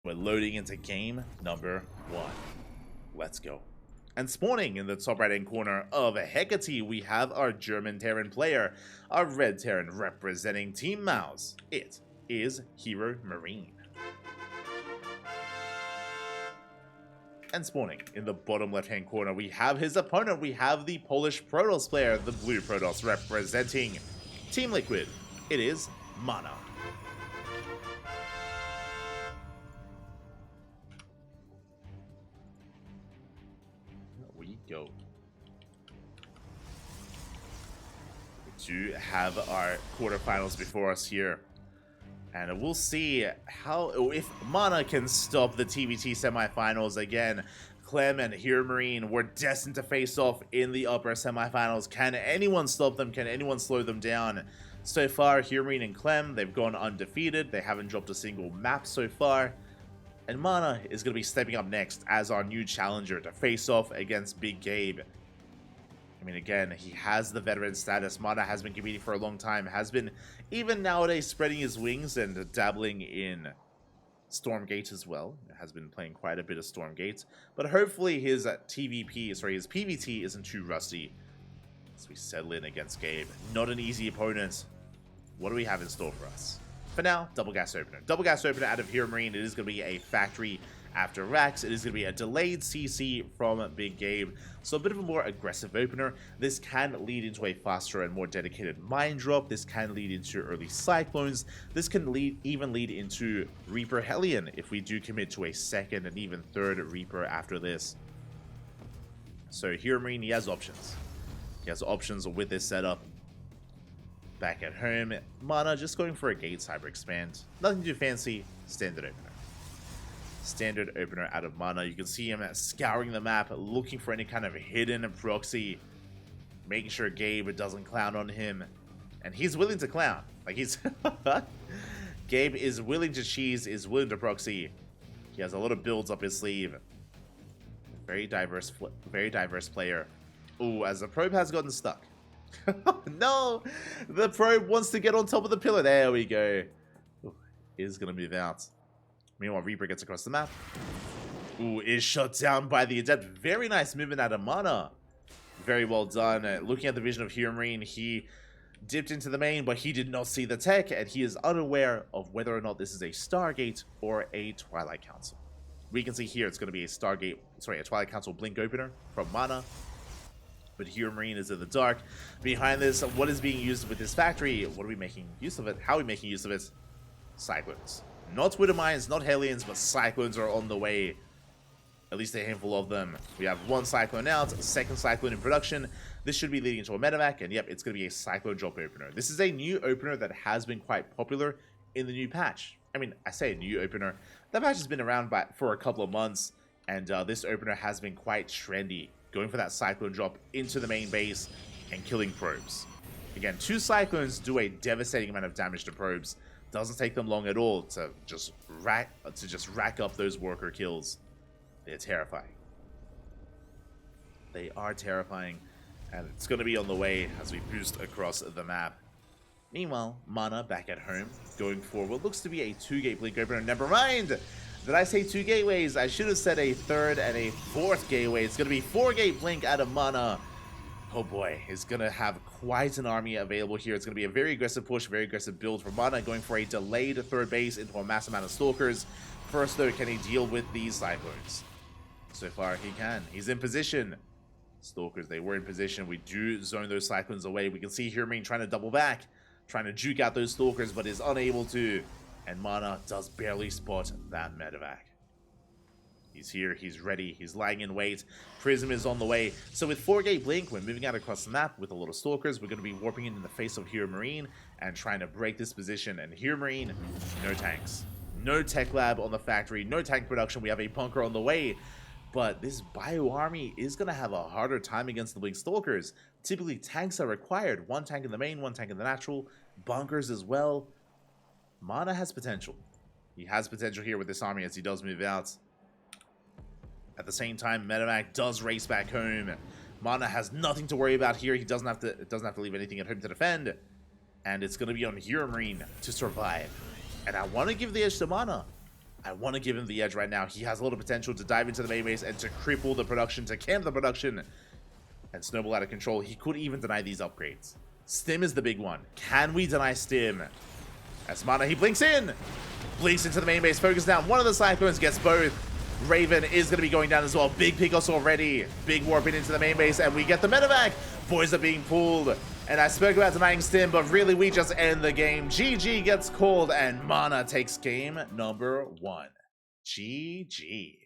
We're loading into game number 1. Let's go. And spawning in the top right-hand corner of Hecate, we have our German Terran player, our red Terran representing Team Mouse. It is HeRoMaRinE. And spawning in the bottom left-hand corner, we have his opponent. We have the Polish Protoss player, the blue Protoss representing Team Liquid. It is MaNa. We go. We do have our quarterfinals before us here. And we'll see how, if MaNa can stop the TvT semifinals again. Clem and HeRoMaRinE were destined to face off in the upper semifinals. Can anyone stop them? Can anyone slow them down? So far, HeRoMaRinE and Clem, they've gone undefeated. They haven't dropped a single map so far. And MaNa is going to be stepping up next as our new challenger to face off against Big Gabe. I mean, again, he has the veteran status. MaNa has been competing for a long time, has been even nowadays spreading his wings and dabbling in Stormgate as well. Has been playing quite a bit of Stormgate, but hopefully his his PvT isn't too rusty as we settle in against Gabe. Not an easy opponent. What do we have in store for us? For now, double gas opener. Double gas opener out of HeRoMaRinE. It is going to be a factory after racks. It is going to be a delayed CC from Big Gabe. So a bit of a more aggressive opener. This can lead into a faster and more dedicated mine drop. This can lead into early cyclones. This can even lead into Reaper Hellion if we do commit to a second and even third Reaper after this. So HeRoMaRinE, he has options. He has options with this setup. Back at home, MaNa just going for a Gate Cyber Expand. Nothing too fancy, standard opener. Standard opener out of MaNa. You can see him scouring the map, looking for any kind of hidden proxy, making sure Gabe doesn't clown on him. And he's willing to clown. Like, he's... Gabe is willing to cheese, is willing to proxy. He has a lot of builds up his sleeve. Very diverse player. Ooh, as the probe has gotten stuck. No! The probe wants to get on top of the pillar. There we go. Ooh, is going to move out. Meanwhile, Reaper gets across the map. Ooh, is shut down by the Adept. Very nice movement out of MaNa. Very well done. Looking at the vision of HeRoMaRinE, he dipped into the main, but he did not see the tech, and he is unaware of whether or not this is a Stargate or a Twilight Council. We can see here it's going to be a Twilight Council blink opener from MaNa. But HeRoMaRinE is in the dark. Behind this, what is being used with this factory? What are we making use of it? How are we making use of it? Cyclones. Not Widow Mines, not Hellions, but Cyclones are on the way. At least a handful of them. We have one Cyclone out, a second Cyclone in production. This should be leading into a medevac, and yep, it's going to be a Cyclone drop opener. This is a new opener that has been quite popular in the new patch. I mean, I say a new opener. That patch has been around for a couple of months, and this opener has been quite trendy. Going for that Cyclone drop into the main base and killing probes. Again, 2 Cyclones do a devastating amount of damage to probes. Doesn't take them long at all to just rack up those worker kills. They're terrifying. They are terrifying, and it's going to be on the way as we boost across the map. Meanwhile, MaNa back at home, going for what looks to be a 2-gate blink opener. Never mind! Did I say 2 gateways? I should have said a 3rd and a 4th gateway. It's going to be 4-gate blink out of MaNa. Oh boy, he's going to have quite an army available here. It's going to be a very aggressive push, very aggressive build for MaNa, going for a delayed 3rd base into a massive amount of Stalkers. First though, can he deal with these Cyclones? So far he can. He's in position. Stalkers, they were in position. We do zone those Cyclones away. We can see HeRoMaRinE trying to double back, trying to juke out those Stalkers, but is unable to. And MaNa does barely spot that medevac. He's here, he's ready, he's lying in wait. Prism is on the way. So with 4-gate blink, we're moving out across the map with a lot of Stalkers. We're going to be warping in the face of HeRoMaRinE and trying to break this position. And HeRoMaRinE, no tanks. No tech lab on the factory, no tank production. We have a bunker on the way. But this bio army is going to have a harder time against the blink Stalkers. Typically, tanks are required. 1 tank in the main, 1 tank in the natural. Bunkers as well. MaNa has potential. He has potential here with this army as he does move out. At the same time, medevac does race back home. MaNa has nothing to worry about here. He doesn't have to leave anything at home to defend. And it's going to be on HeRoMaRinE to survive. And I want to give the edge to MaNa. I want to give him the edge right now. He has a lot of potential to dive into the main base and to cripple the production, to camp the production, and snowball out of control. He could even deny these upgrades. Stim is the big one. Can we deny Stim? As MaNa, he blinks in. Blinks into the main base, focus down. One of the Cyclones gets both. Raven is going to be going down as well. Big pickoffs already. Big warping into the main base, and we get the medevac. Boys are being pulled. And I spoke about denying Stim, but really we just end the game. GG gets called, and MaNa takes game number 1. GG.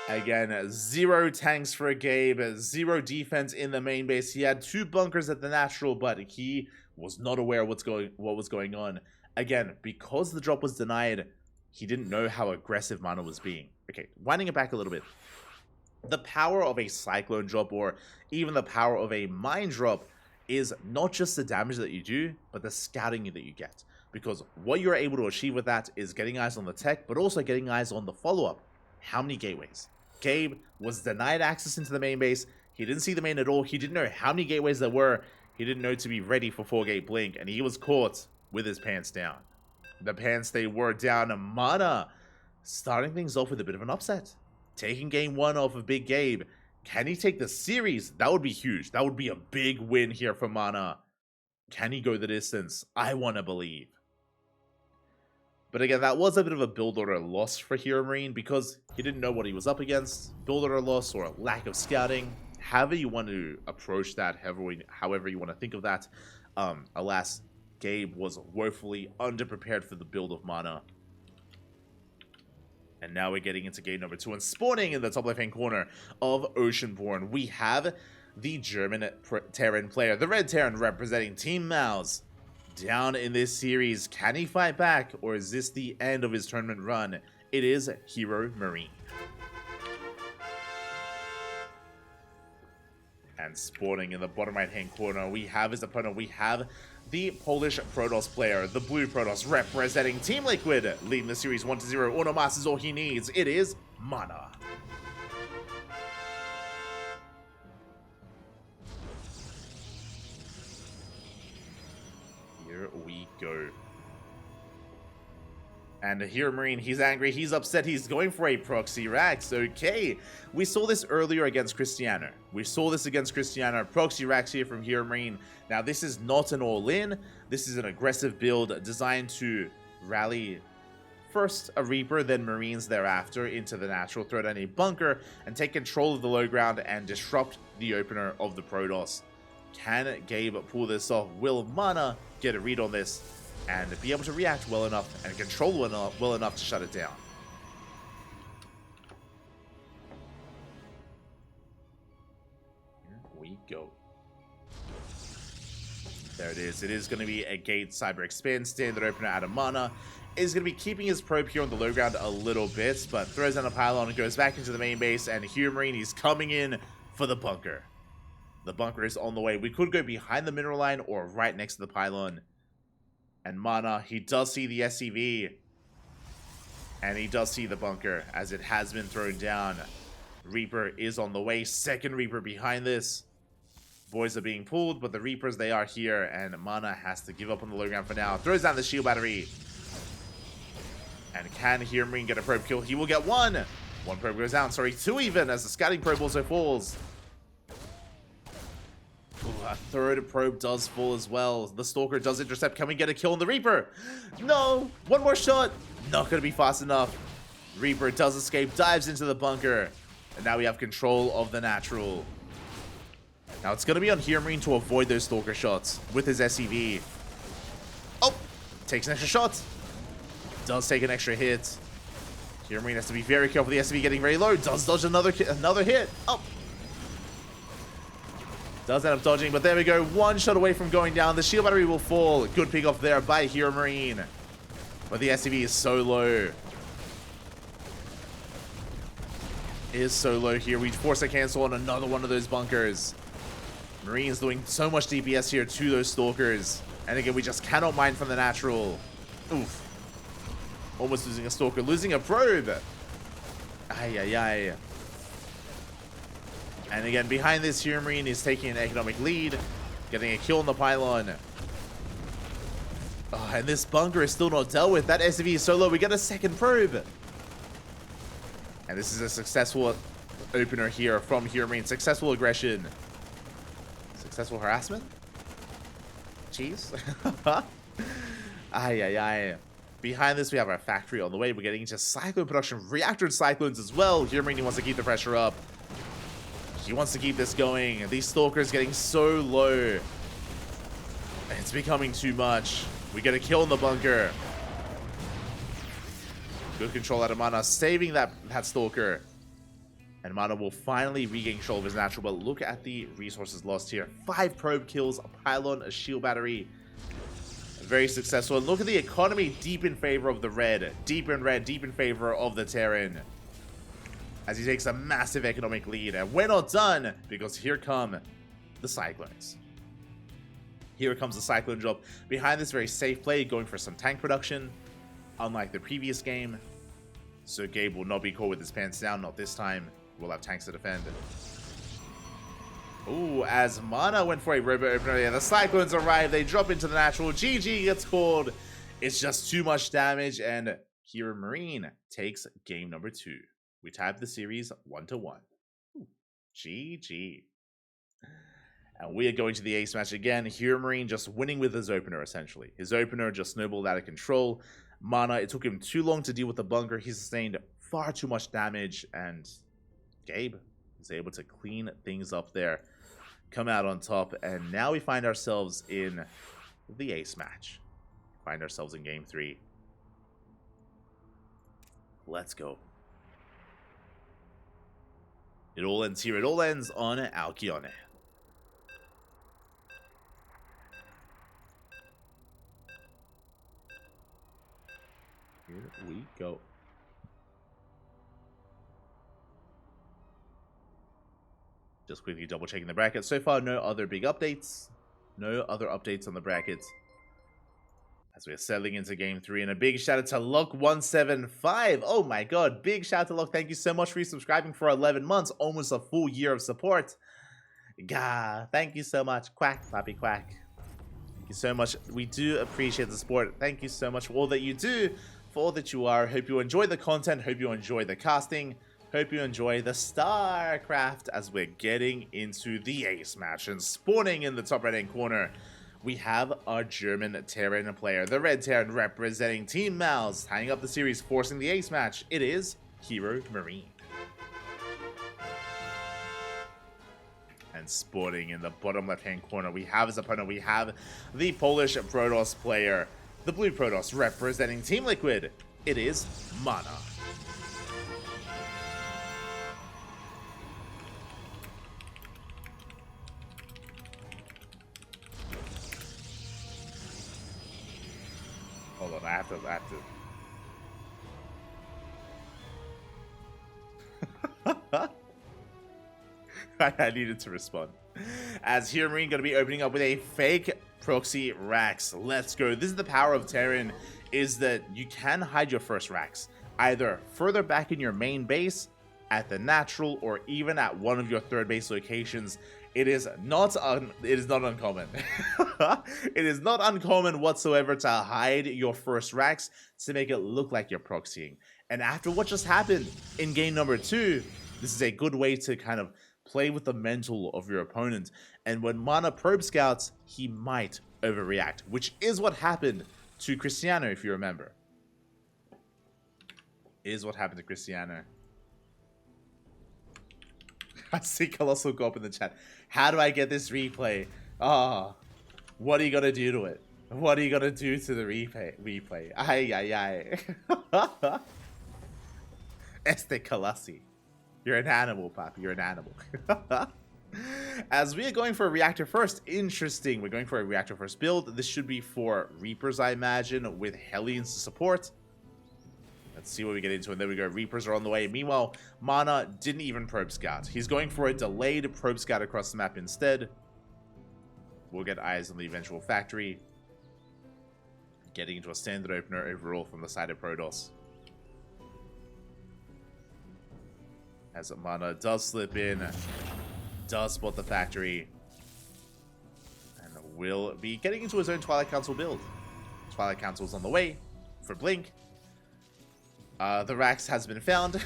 Again, 0 tanks for Gabe, 0 defense in the main base. He had 2 bunkers at the natural, but he was not aware of what was going on. Again, because the drop was denied, he didn't know how aggressive MaNa was being. Okay, winding it back a little bit. The power of a Cyclone drop, or even the power of a Mine drop, is not just the damage that you do, but the scouting that you get. Because what you're able to achieve with that is getting eyes on the tech, but also getting eyes on the follow-up. How many gateways? Gabe was denied access into the main base. He didn't see the main at all. He didn't know how many gateways there were. He didn't know to be ready for 4-gate blink, and he was caught with his pants down. The pants, they were down. MaNa starting things off with a bit of an upset. Taking game 1 off of Big Gabe. Can he take the series? That would be huge. That would be a big win here for MaNa. Can he go the distance? I want to believe. But again, that was a bit of a build order loss for HeRoMaRinE because he didn't know what he was up against. Build order loss or a lack of scouting. However you want to approach that, however you want to think of that. Alas, Gabe was woefully underprepared for the build of MaNa. And now we're getting into game number 2 and spawning in the top left-hand corner of Oceanborn. We have the German Terran player, the Red Terran representing Team Mouse, down in this series. Can he fight back, or is this the end of his tournament run? It is HeRoMaRinE. And spawning in the bottom right-hand corner, we have his opponent. We have the Polish Protoss player, the blue Protoss representing Team Liquid, leading the series 1-0. Unomas is all he needs. It is MaNa. Here we go. And HeRoMaRinE, he's angry, he's upset, he's going for a proxy Rax. Okay, we saw this earlier against Cristiano. Proxy Rax here from HeRoMaRinE. Now, this is not an all-in. This is an aggressive build designed to rally first a Reaper, then Marines thereafter into the natural, throw down a bunker, and take control of the low ground and disrupt the opener of the Protoss. Can Gabe pull this off? Will MaNa get a read on this and be able to react well enough and control well enough to shut it down? Here we go. There it is. It is going to be a Gate Cyber Expand standard opener out of MaNa. Is going to be keeping his probe here on the low ground a little bit, but throws down a pylon and goes back into the main base, and HeRoMaRinE is coming in for the bunker. The bunker is on the way. We could go behind the mineral line or right next to the pylon. And MaNa, he does see the SCV. And he does see the bunker as it has been thrown down. Reaper is on the way. Second Reaper behind this. Boys are being pulled, but the Reapers, they are here. And MaNa has to give up on the low ground for now. Throws down the shield battery. And can HeRoMaRinE get a probe kill? He will get one. One probe goes down. Sorry, 2 even, as the scouting probe also falls. Ooh, a third probe does fall as well. The Stalker does intercept. Can we get a kill on the Reaper? No! One more shot! Not going to be fast enough. Reaper does escape, dives into the bunker. And now we have control of the natural. Now it's going to be on HeRoMaRinE to avoid those Stalker shots with his SCV. Oh! Takes an extra shot. Does take an extra hit. HeRoMaRinE has to be very careful. The SCV getting very low. Does dodge another hit. Oh! Does end up dodging, but there we go. One shot away from going down. The shield battery will fall. Good pick off there by HeRoMaRinE. But the SCV is so low. Is so low here. We force a cancel on another one of those bunkers. Marines doing so much DPS here to those Stalkers. And again, we just cannot mine from the natural. Oof. Almost losing a Stalker. Losing a probe. Ay, ay, ay. And again, behind this, HeRoMaRinE is taking an economic lead, getting a kill on the pylon. Oh, and this bunker is still not dealt with. That SCV is so low. We get a second probe. And this is a successful opener here from HeRoMaRinE. Successful aggression. Successful harassment? Jeez. Ay, ay, ay. Behind this, we have our factory on the way. We're getting into cyclone production. Reactor cyclones as well. HeRoMaRinE wants to keep the pressure up. He wants to keep this going. These stalkers getting so low. It's becoming too much. We get a kill in the bunker. Good control out of MaNa, saving that stalker. And MaNa will finally regain control of his natural, but look at the resources lost here. 5 probe kills, a pylon, a shield battery. Very successful. And look at the economy deep in favor of the red. Deep in red, deep in favor of the Terran. As he takes a massive economic lead. And we're not done, because here come the Cyclones. Here comes the Cyclone drop. Behind this very safe play, going for some tank production. Unlike the previous game. So Gabe will not be caught with his pants down, not this time. We'll have tanks to defend. Ooh, as MaNa went for a robot opener, yeah, the Cyclones arrive, they drop into the natural, GG gets called. It's just too much damage, and HeRoMaRinE takes game number 2. We tied the series 1-1. GG. And we are going to the ace match again. HeRoMaRinE just winning with his opener, essentially. His opener just snowballed out of control. MaNa, it took him too long to deal with the bunker. He sustained far too much damage, and Gabe was able to clean things up there. Come out on top, and now we find ourselves in the ace match. Find ourselves in game 3. Let's go. It all ends here. It all ends on Alkyone. Here we go. Just quickly double checking the brackets. So far, no other big updates. No other updates on the brackets. As we're settling into game 3. And a big shout out to Luck175. Oh my god. Big shout out to Luck. Thank you so much for subscribing for 11 months. Almost a full year of support. Gah. Thank you so much. Quack, Pappy Quack. Thank you so much. We do appreciate the support. Thank you so much for all that you do. For all that you are. Hope you enjoy the content. Hope you enjoy the casting. Hope you enjoy the StarCraft as we're getting into the ace match. And spawning in the top right-hand corner, we have our German Terran player. The Red Terran representing Team Mouse, tying up the series, forcing the ace match. It is HeRoMaRinE. And spawning in the bottom left-hand corner, we have his opponent. We have the Polish Protoss player. The Blue Protoss representing Team Liquid. It is MaNa. Hold on, I have to. I needed to respond. As HeRoMaRinE going to be opening up with a fake proxy Rax. Let's go. This is the power of Terran, is that you can hide your first Rax either further back in your main base, at the natural, or even at one of your third base locations. It is not uncommon. It is not uncommon whatsoever to hide your first Rax to make it look like you're proxying. And after what just happened in game number 2, this is a good way to kind of play with the mental of your opponent. And when MaNa probe scouts, he might overreact, which is what happened to Cristiano, if you remember. Is what happened to Cristiano. I see Colossal go up in the chat. How do I get this replay? Ah, what are you gonna do to it? What are you gonna do to the replay? Ay, ay, ay. Este Colossi. You're an animal, Papi. You're an animal. As we are going for a reactor first. Interesting. We're going for a reactor first build. This should be for Reapers, I imagine, with Hellions to support. Let's see what we get into. And there we go. Reapers are on the way. Meanwhile, MaNa didn't even probe scout. He's going for a delayed probe scout across the map instead. We'll get eyes on the eventual factory. Getting into a standard opener overall from the side of Protoss. As MaNa does slip in, does spot the factory, and will be getting into his own Twilight Council build. Twilight Council's on the way for Blink. The Rax has been found.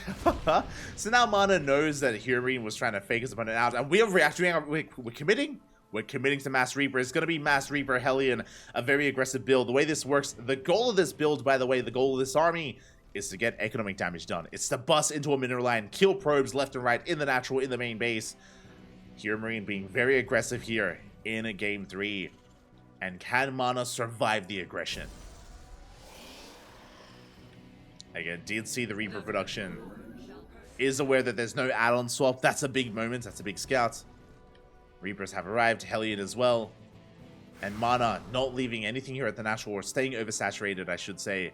So now MaNa knows that HeRoMaRinE was trying to fake his opponent out. And we are reacting. We're committing. We're committing to Mass Reaper. It's going to be Mass Reaper Hellion, a very aggressive build. The way this works, the goal of this build, by the way, the goal of this army is to get economic damage done. It's to bust into a mineral line, kill probes left and right in the natural, in the main base. HeRoMaRinE being very aggressive here in a game 3. And can MaNa survive the aggression? Again, did see the Reaper production. Is aware that there's no add-on swap. That's a big moment. That's a big scout. Reapers have arrived. Hellion as well. And MaNa not leaving anything here at the natural, or staying oversaturated, I should say,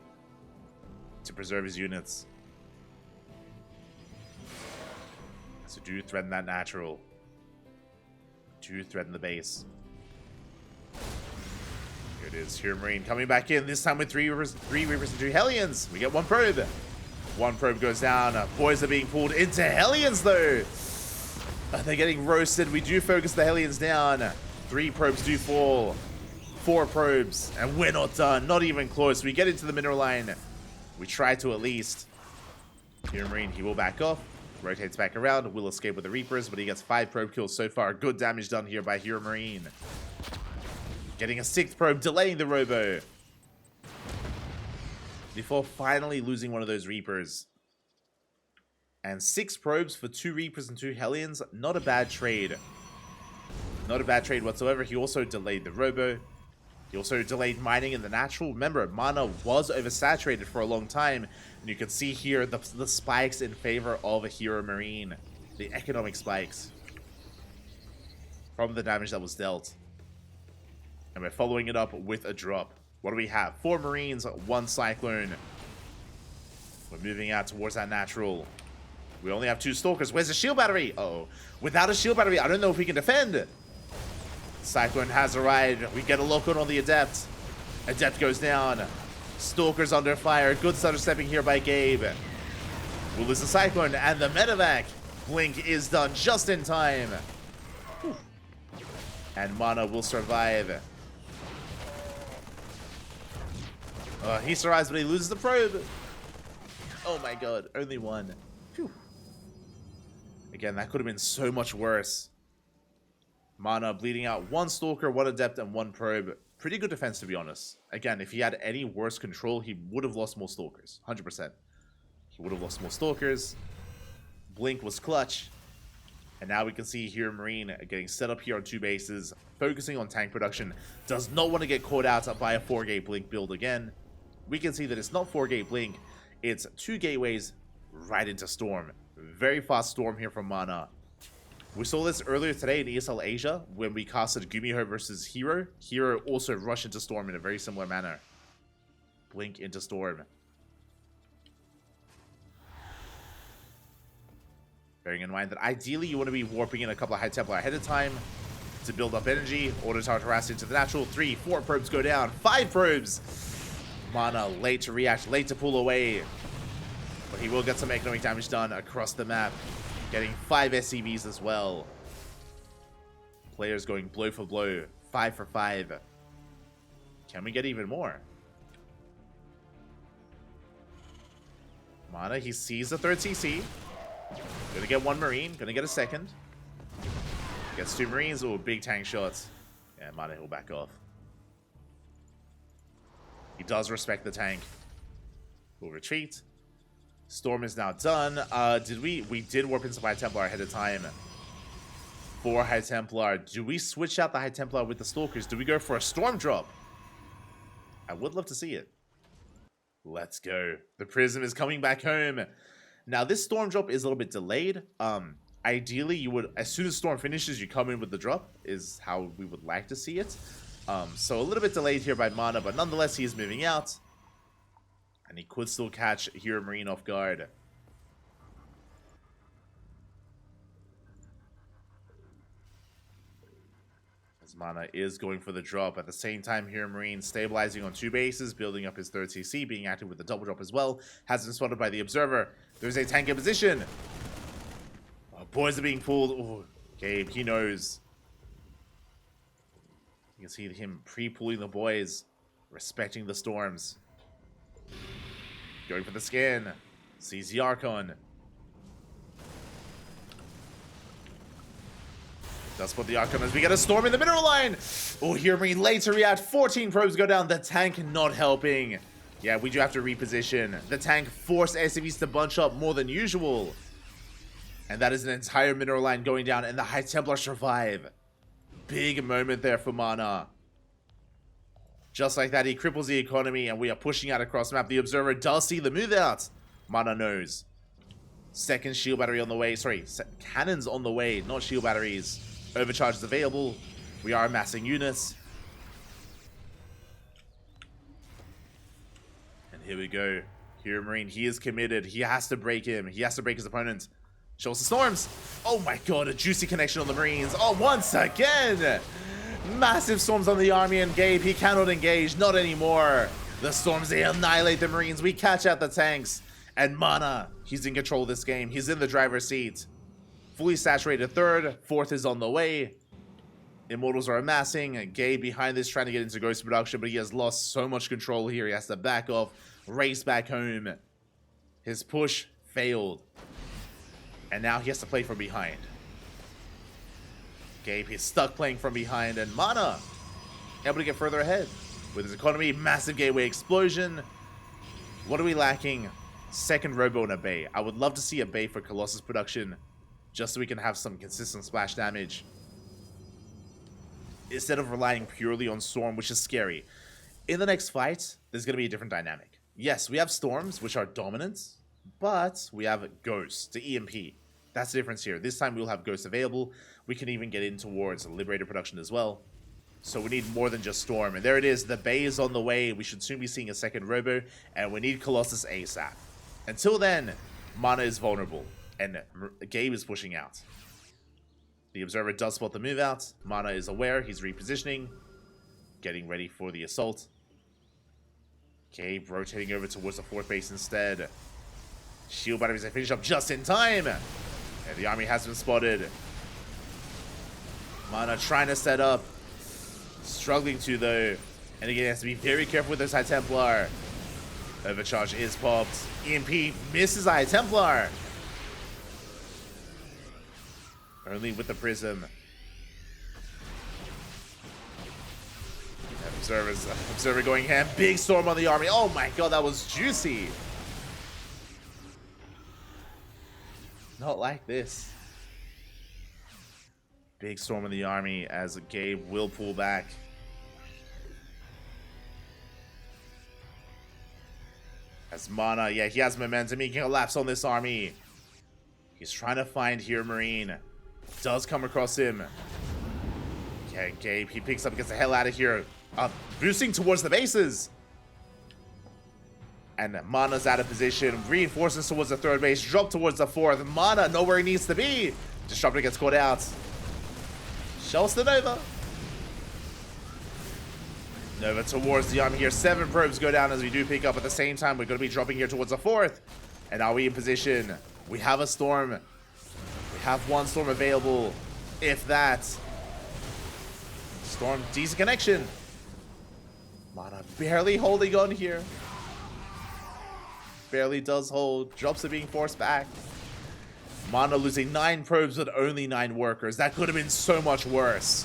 to preserve his units. So do threaten that natural. Do threaten the base. Here it is. HeRoMaRinE coming back in. This time with three Reapers and 2 Hellions. We get 1 probe. 1 probe goes down. Boys are being pulled into Hellions though. They're getting roasted. We do focus the Hellions down. 3 probes do fall. 4 probes. And we're not done. Not even close. We get into the mineral line. We try to at least. HeRoMaRinE, he will back off. Rotates back around. Will escape with the Reapers, but he gets 5 probe kills so far. Good damage done here by HeRoMaRinE. Getting a 6th probe, delaying the Robo. Before finally losing one of those Reapers. And 6 probes for 2 Reapers and 2 Hellions. Not a bad trade. Not a bad trade whatsoever. He also delayed the Robo. He also delayed mining in the natural. Remember, MaNa was oversaturated for a long time. And you can see here the spikes in favor of a HeRoMaRinE. The economic spikes. From the damage that was dealt. And we're following it up with a drop. What do we have? 4 Marines, 1 Cyclone. We're moving out towards that natural. We only have 2 Stalkers. Where's the shield battery? Uh-oh. Without a shield battery, I don't know if we can defend. Cyclone has arrived. We get a lock on the Adept. Adept goes down. Stalker's under fire. Good stutter stepping here by Gabe. We'll lose the Cyclone and the medevac. Blink is done just in time. Whew. And MaNa will survive. He survives, but he loses the probe. Oh my god, only 1. Whew. Again, that could have been so much worse. MaNa bleeding out 1 Stalker, 1 Adept, and 1 probe. Pretty good defense, to be honest. Again, if he had any worse control, he would have lost more Stalkers. 100%. He would have lost more Stalkers. Blink was clutch. And now we can see HeRoMaRinE getting set up here on 2 bases, focusing on tank production. Does not want to get caught out by a 4-gate Blink build again. We can see that it's not 4-gate Blink. It's 2 gateways right into Storm. Very fast Storm here from MaNa. We saw this earlier today in ESL Asia when we casted Gumiho versus Hero. Hero also rushed into Storm in a very similar manner. Blink into Storm. Bearing in mind that ideally you want to be warping in a couple of High Templar ahead of time to build up energy. Auto Tower harass into the natural. 3, 4 probes go down. 5 probes. MaNa late to react, late to pull away. But he will get some economic damage done across the map. Getting 5 SCVs as well. Players going blow for blow. 5 for 5. Can we get even more? MaNa, he sees the 3rd CC. Gonna get 1 Marine. Gonna get a 2nd. Gets 2 Marines. Oh, big tank shots. Yeah, MaNa, he'll back off. He does respect the tank. We'll retreat. Storm is now done. We did warp into High Templar ahead of time. For High Templar. Do we switch out the High Templar with the Stalkers? Do we go for a Storm drop? I would love to see it. Let's go. The Prism is coming back home. Now, this Storm drop is a little bit delayed. Ideally, you would, as soon as Storm finishes, you come in with the drop, is how we would like to see it. So a little bit delayed here by MaNa, but nonetheless, he is moving out. And he could still catch HeRoMaRinE off guard. As MaNa is going for the drop. At the same time, HeRoMaRinE stabilizing on 2 bases, building up his 3rd CC, being active with the double drop as well. Has been spotted by the Observer. There's a tank in position. Oh, boys are being pulled. Oh, Gabe, he knows. You can see him pre-pulling the boys. respecting the storms. Going for the scan. Sees the Archon. Does put the Archon as we get a storm in the mineral line. Oh, HeRoMaRinE late to react. 14 probes go down. The tank not helping. Yeah, we do have to reposition. The tank forced SCVs to bunch up more than usual. And that is an entire mineral line going down, and the High Templar survive. Big moment there for MaNa. Just like that, he cripples the economy, and we are pushing out across map. The Observer does see the move out. MaNa knows. Second shield battery on the way. Sorry, cannons on the way, not shield batteries. Overcharge is available. We are amassing units. And here we go. HeRoMaRinE, he is committed. He has to break him. He has to break his opponent. Show us the storms. Oh my god, a juicy connection on the Marines. Oh, once again. Massive storms on the army, and Gabe, he cannot engage. Not anymore. The storms, they annihilate the Marines. We catch out the tanks. And MaNa, he's in control of this game. He's in the driver's seat. Fully saturated third. Fourth is on the way. Immortals are amassing. Gabe behind this trying to get into Ghost production, but he has lost so much control here. He has to back off, race back home. His push failed. And now he has to play from behind. Gabe, he's stuck playing from behind, and MaNa able to get further ahead. With his economy, massive gateway explosion. What are we lacking? Second robo and a bay. I would love to see a bay for Colossus production, just so we can have some consistent splash damage. Instead of relying purely on Storm, which is scary. In the next fight, there's going to be a different dynamic. Yes, we have Storms, which are dominant, but we have Ghosts to EMP. That's the difference here. This time we'll have Ghosts available. We can even get in towards Liberator production as well. So we need more than just Storm. And there it is. The Bay is on the way. We should soon be seeing a second Robo. And we need Colossus ASAP. Until then, MaNa is vulnerable. And Gabe is pushing out. The Observer does spot the move out. MaNa is aware. He's repositioning. Getting ready for the assault. Gabe rotating over towards the fourth base instead. Shield batteries are finished up just in time. And the army has been spotted. MaNa trying to set up. Struggling to though. And again, has to be very careful with this High Templar. Overcharge is popped. EMP misses High Templar. Only with the Prism. Observer going ham. Big storm on the army. Oh my god, that was juicy. Not like this. Big storm in the army as Gabe will pull back. As MaNa, yeah, he has momentum. He can collapse on this army. He's trying to find HeRoMaRinE. Does come across him. Okay, Gabe, he picks up, gets the hell out of here. Boosting towards the bases. And MaNa's out of position. Reinforces towards the third base. Drop towards the fourth. MaNa, know where he needs to be. Disruptor gets caught out. Show us the Nova. Nova towards the army here. 7 probes go down as we do pick up. At the same time, we're going to be dropping here towards the fourth. And are we in position? We have a storm. We have one storm available. If that. Storm, decent connection. MaNa barely holding on here. Barely does hold. Drops are being forced back. MaNa losing 9 probes with only 9 workers. That could have been so much worse.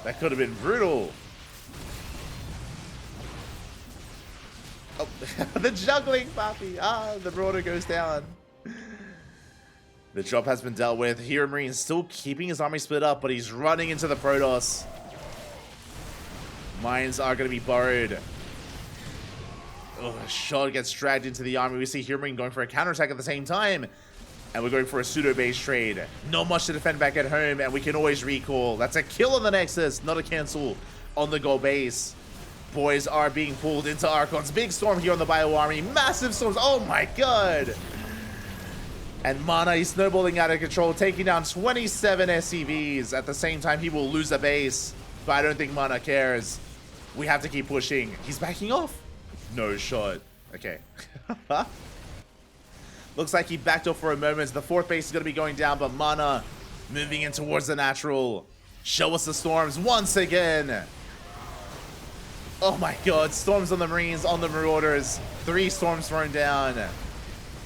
That could have been brutal. Oh, the juggling, Papi. The Broader goes down. The drop has been dealt with. HeRoMaRinE still keeping his army split up, but he's running into the Protoss. Mines are going to be borrowed. Oh, a shot gets dragged into the army. We see HeRoMaRinE going for a counterattack at the same time. And we're going for a pseudo-base trade. Not much to defend back at home, and we can always recall. That's a kill on the Nexus, not a cancel on the goal base. Boys are being pulled into Archons. Big storm here on the Bio Army. Massive storms. Oh my god. And MaNa, he's snowballing out of control, taking down 27 SCVs. At the same time, he will lose a base. But I don't think MaNa cares. We have to keep pushing. He's backing off. No shot. Okay. Looks like he backed off for a moment. The fourth base is going to be going down, but MaNa moving in towards the natural. Show us the storms once again. Oh my god, storms on the Marines, on the Marauders. 3 storms thrown down.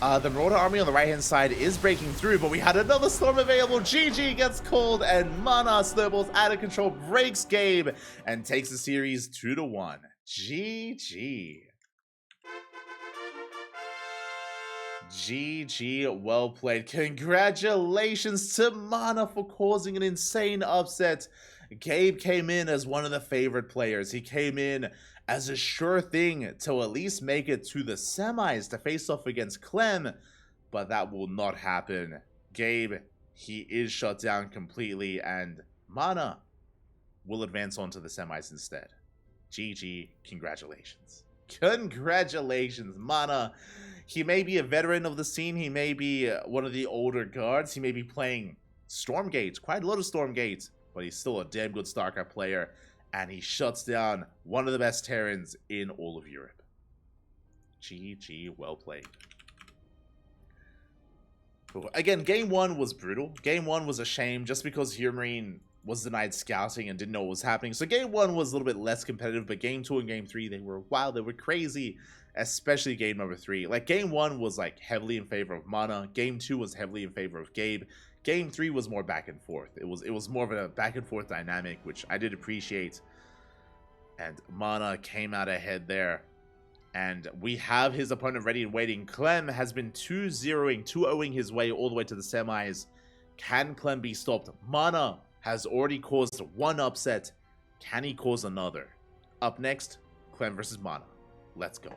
The Marauder army on the right-hand side is breaking through, but we had another storm available. GG gets called, and MaNa snowballs out of control, breaks Gabe, and takes the series 2-1. GG. GG, well played. Congratulations to MaNa for causing an insane upset. Gabe came in as one of the favorite players. He came in as a sure thing to at least make it to the semis to face off against Clem, but that will not happen. Gabe, he is shut down completely, and MaNa will advance on to the semis instead. GG, congratulations. Congratulations, MaNa. He may be a veteran of the scene. He may be one of the older guards. He may be playing Stormgate, quite a lot of Stormgate, but he's still a damn good StarCraft player, and he shuts down one of the best Terrans in all of Europe. GG, well played. Again, game 1 was brutal. Game 1 was a shame just because HeRoMaRinE was denied scouting and didn't know what was happening. So game 1 was a little bit less competitive, but game 2 and game 3, they were wild, they were crazy, especially game number 3. Like, game 1 was like heavily in favor of MaNa. Game 2 was heavily in favor of Gabe. Game 3 was more back and forth. It was more of a back and forth dynamic, which I did appreciate. And MaNa came out ahead there. And we have his opponent ready and waiting. Clem has been 2-0ing his way all the way to the semis. Can Clem be stopped? MaNa has already caused 1 upset. Can he cause another? Up next, Clem versus MaNa. Let's go.